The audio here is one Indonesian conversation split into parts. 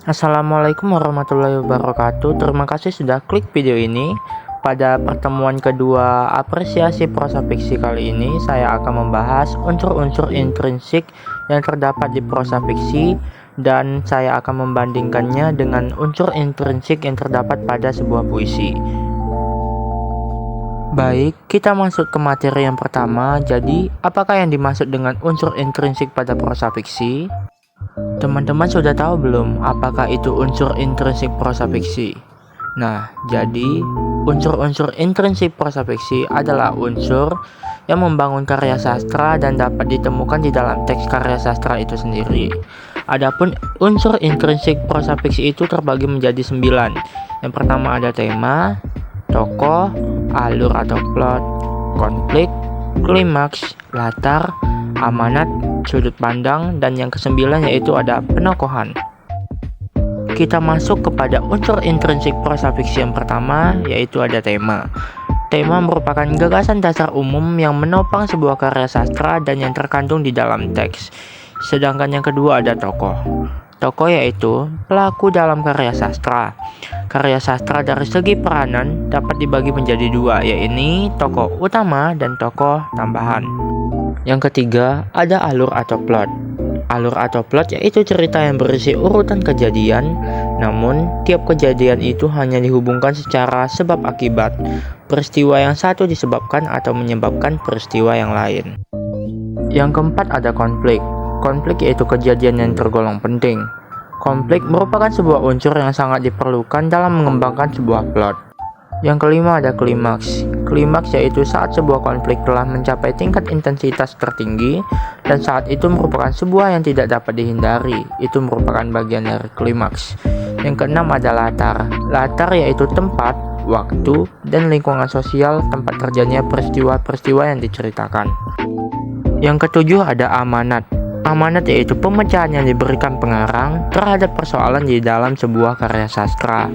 Assalamualaikum warahmatullahi wabarakatuh. Terima kasih sudah klik video ini. Pada pertemuan kedua apresiasi prosa fiksi kali ini, saya akan membahas unsur-unsur intrinsik yang terdapat di prosa fiksi dan saya akan membandingkannya dengan unsur intrinsik yang terdapat pada sebuah puisi. Baik, kita masuk ke materi yang pertama. Jadi, apakah yang dimaksud dengan unsur intrinsik pada prosa fiksi? Teman-teman sudah tahu belum apakah itu unsur intrinsik prosa fiksi? Nah, jadi unsur-unsur intrinsik prosa fiksi adalah unsur yang membangun karya sastra dan dapat ditemukan di dalam teks karya sastra itu sendiri. Adapun unsur intrinsik prosa fiksi itu terbagi menjadi 9. Yang pertama ada tema, tokoh, alur atau plot, konflik, klimaks, latar, amanat, sudut pandang, dan yang kesembilan yaitu ada penokohan. Kita masuk kepada unsur intrinsik prosa fiksi yang pertama, yaitu ada tema. Tema merupakan gagasan dasar umum yang menopang sebuah karya sastra dan yang terkandung di dalam teks. Sedangkan yang kedua ada tokoh. Tokoh yaitu pelaku dalam karya sastra. Karya sastra dari segi peranan dapat dibagi menjadi dua, yaitu tokoh utama dan tokoh tambahan. Yang ketiga, ada alur atau plot. Alur atau plot yaitu cerita yang berisi urutan kejadian, namun tiap kejadian itu hanya dihubungkan secara sebab akibat. Peristiwa yang satu disebabkan atau menyebabkan peristiwa yang lain. Yang keempat ada konflik. Konflik yaitu kejadian yang tergolong penting. Konflik merupakan sebuah unsur yang sangat diperlukan dalam mengembangkan sebuah plot. Yang kelima ada klimaks. Klimaks yaitu saat sebuah konflik telah mencapai tingkat intensitas tertinggi dan saat itu merupakan sebuah yang tidak dapat dihindari. Itu merupakan bagian dari klimaks. Yang keenam ada latar. Latar yaitu tempat, waktu, dan lingkungan sosial tempat terjadinya peristiwa-peristiwa yang diceritakan. Yang ketujuh ada amanat. Amanat yaitu pemecahan yang diberikan pengarang terhadap persoalan di dalam sebuah karya sastra.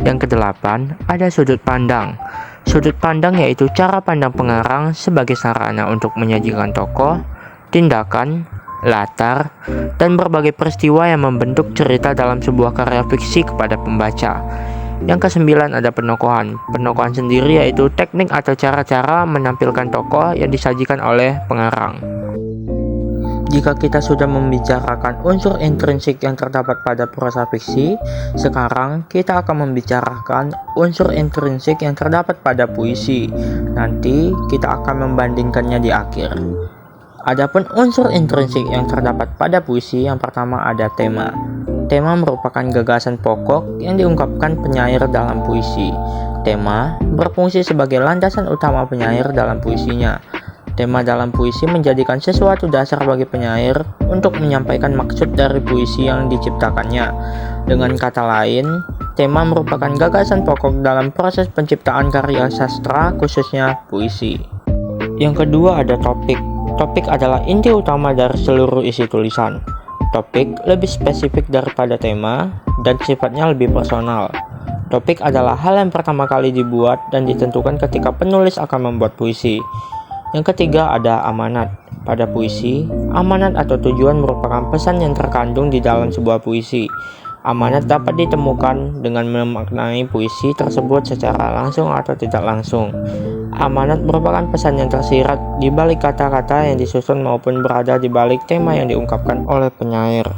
Yang kedelapan ada sudut pandang. Sudut pandang yaitu cara pandang pengarang sebagai sarana untuk menyajikan tokoh, tindakan, latar, dan berbagai peristiwa yang membentuk cerita dalam sebuah karya fiksi kepada pembaca. Yang kesembilan ada penokohan. Penokohan sendiri yaitu teknik atau cara-cara menampilkan tokoh yang disajikan oleh pengarang. Jika kita sudah membicarakan unsur intrinsik yang terdapat pada prosa fiksi, sekarang kita akan membicarakan unsur intrinsik yang terdapat pada puisi. Nanti kita akan membandingkannya di akhir. Adapun unsur intrinsik yang terdapat pada puisi, yang pertama ada tema. Tema merupakan gagasan pokok yang diungkapkan penyair dalam puisi. Tema berfungsi sebagai landasan utama penyair dalam puisinya. Tema dalam puisi menjadikan sesuatu dasar bagi penyair untuk menyampaikan maksud dari puisi yang diciptakannya. Dengan kata lain, tema merupakan gagasan pokok dalam proses penciptaan karya sastra, khususnya puisi. Yang kedua ada topik. Topik adalah inti utama dari seluruh isi tulisan. Topik lebih spesifik daripada tema dan sifatnya lebih personal. Topik adalah hal yang pertama kali dibuat dan ditentukan ketika penulis akan membuat puisi. Yang ketiga ada amanat. Pada puisi, amanat atau tujuan merupakan pesan yang terkandung di dalam sebuah puisi. Amanat dapat ditemukan dengan memaknai puisi tersebut secara langsung atau tidak langsung. Amanat merupakan pesan yang tersirat di balik kata-kata yang disusun maupun berada di balik tema yang diungkapkan oleh penyair.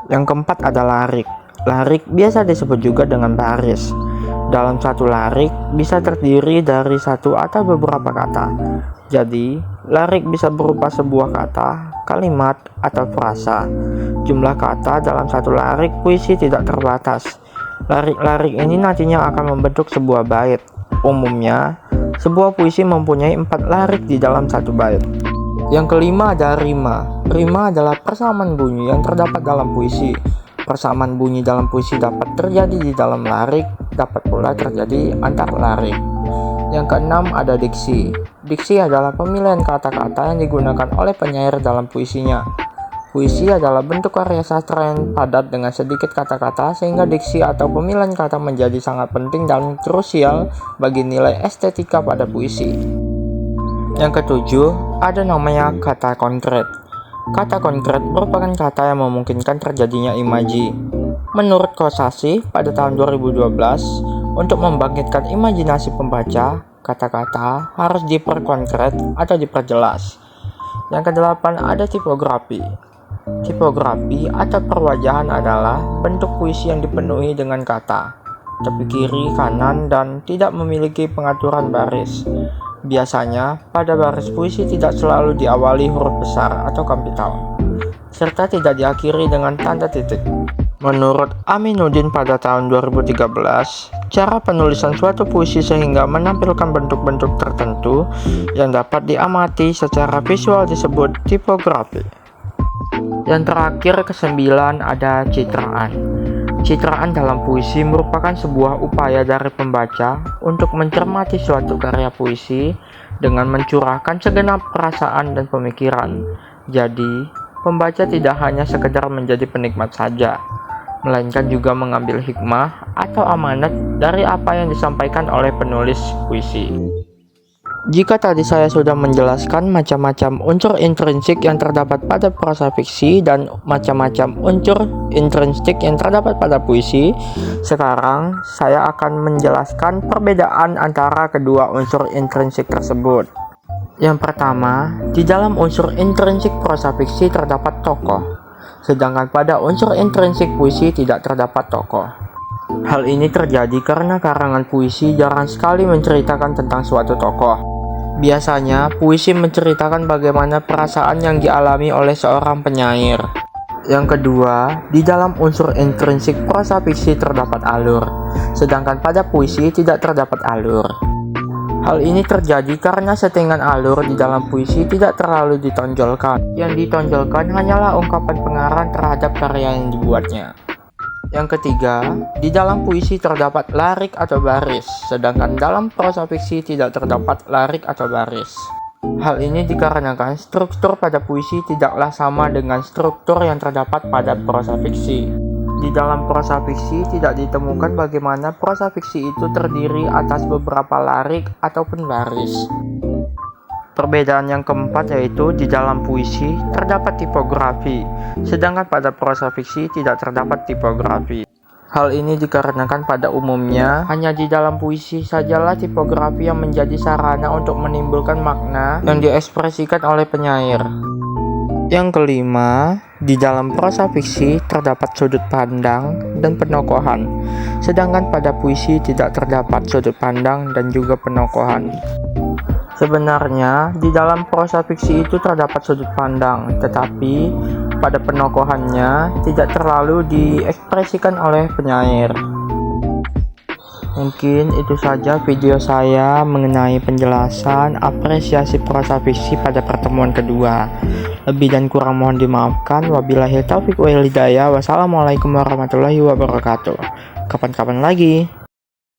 Yang keempat ada larik. Larik biasa disebut juga dengan baris. Dalam satu larik bisa terdiri dari satu atau beberapa kata. Jadi, larik bisa berupa sebuah kata, kalimat, atau frasa. Jumlah kata dalam satu larik puisi tidak terbatas. Larik-larik ini nantinya akan membentuk sebuah bait. Umumnya, sebuah puisi mempunyai 4 larik di dalam satu bait. Yang kelima ada rima. Rima adalah persamaan bunyi yang terdapat dalam puisi. Persamaan bunyi dalam puisi dapat terjadi di dalam larik, dapat pula terjadi antar larik. Yang keenam ada diksi. Diksi adalah pemilihan kata-kata yang digunakan oleh penyair dalam puisinya. Puisi adalah bentuk karya sastra yang padat dengan sedikit kata-kata, sehingga diksi atau pemilihan kata menjadi sangat penting dan krusial bagi nilai estetika pada puisi. Yang ketujuh, ada namanya kata konkret. Kata konkret merupakan kata yang memungkinkan terjadinya imaji. Menurut Kosasih, pada tahun 2012, untuk membangkitkan imajinasi pembaca, kata-kata harus diperkonkret atau diperjelas. Yang kedelapan ada tipografi. Tipografi atau perwajahan adalah bentuk puisi yang dipenuhi dengan kata, tepi kiri, kanan, dan tidak memiliki pengaturan baris. Biasanya, pada baris puisi tidak selalu diawali huruf besar atau kapital, serta tidak diakhiri dengan tanda titik. Menurut Aminuddin pada tahun 2013, cara penulisan suatu puisi sehingga menampilkan bentuk-bentuk tertentu yang dapat diamati secara visual disebut tipografi. Yang terakhir kesembilan ada citraan. Citraan dalam puisi merupakan sebuah upaya dari pembaca untuk mencermati suatu karya puisi dengan mencurahkan segenap perasaan dan pemikiran. Jadi, pembaca tidak hanya sekedar menjadi penikmat saja, melainkan juga mengambil hikmah atau amanat dari apa yang disampaikan oleh penulis puisi. Jika tadi saya sudah menjelaskan macam-macam unsur intrinsik yang terdapat pada prosa fiksi dan macam-macam unsur intrinsik yang terdapat pada puisi, sekarang saya akan menjelaskan perbedaan antara kedua unsur intrinsik tersebut. Yang pertama, di dalam unsur intrinsik prosa fiksi terdapat tokoh, sedangkan pada unsur intrinsik puisi tidak terdapat tokoh. Hal ini terjadi karena karangan puisi jarang sekali menceritakan tentang suatu tokoh. Biasanya, puisi menceritakan bagaimana perasaan yang dialami oleh seorang penyair. Yang kedua, di dalam unsur intrinsik prosa fiksi terdapat alur, sedangkan pada puisi tidak terdapat alur. Hal ini terjadi karena settingan alur di dalam puisi tidak terlalu ditonjolkan. Yang ditonjolkan hanyalah ungkapan pengarang terhadap karya yang dibuatnya. Yang ketiga, di dalam puisi terdapat larik atau baris, sedangkan dalam prosa fiksi tidak terdapat larik atau baris. Hal ini dikarenakan struktur pada puisi tidaklah sama dengan struktur yang terdapat pada prosa fiksi. Di dalam prosa fiksi tidak ditemukan bagaimana prosa fiksi itu terdiri atas beberapa larik ataupun baris. Perbedaan yang keempat yaitu di dalam puisi terdapat tipografi, sedangkan pada prosa fiksi tidak terdapat tipografi. Hal ini dikarenakan pada umumnya hanya di dalam puisi sajalah tipografi yang menjadi sarana untuk menimbulkan makna yang diekspresikan oleh penyair. Yang kelima, di dalam prosa fiksi terdapat sudut pandang dan penokohan, sedangkan pada puisi tidak terdapat sudut pandang dan juga penokohan. Sebenarnya, di dalam prosa fiksi itu terdapat sudut pandang, tetapi pada penokohannya tidak terlalu diekspresikan oleh penyair. Mungkin itu saja video saya mengenai penjelasan apresiasi prosa fiksi pada pertemuan kedua. Lebih dan kurang mohon dimaafkan. Wabillahi taufiq wal hidayah. Wassalamualaikum warahmatullahi wabarakatuh. Kapan-kapan lagi.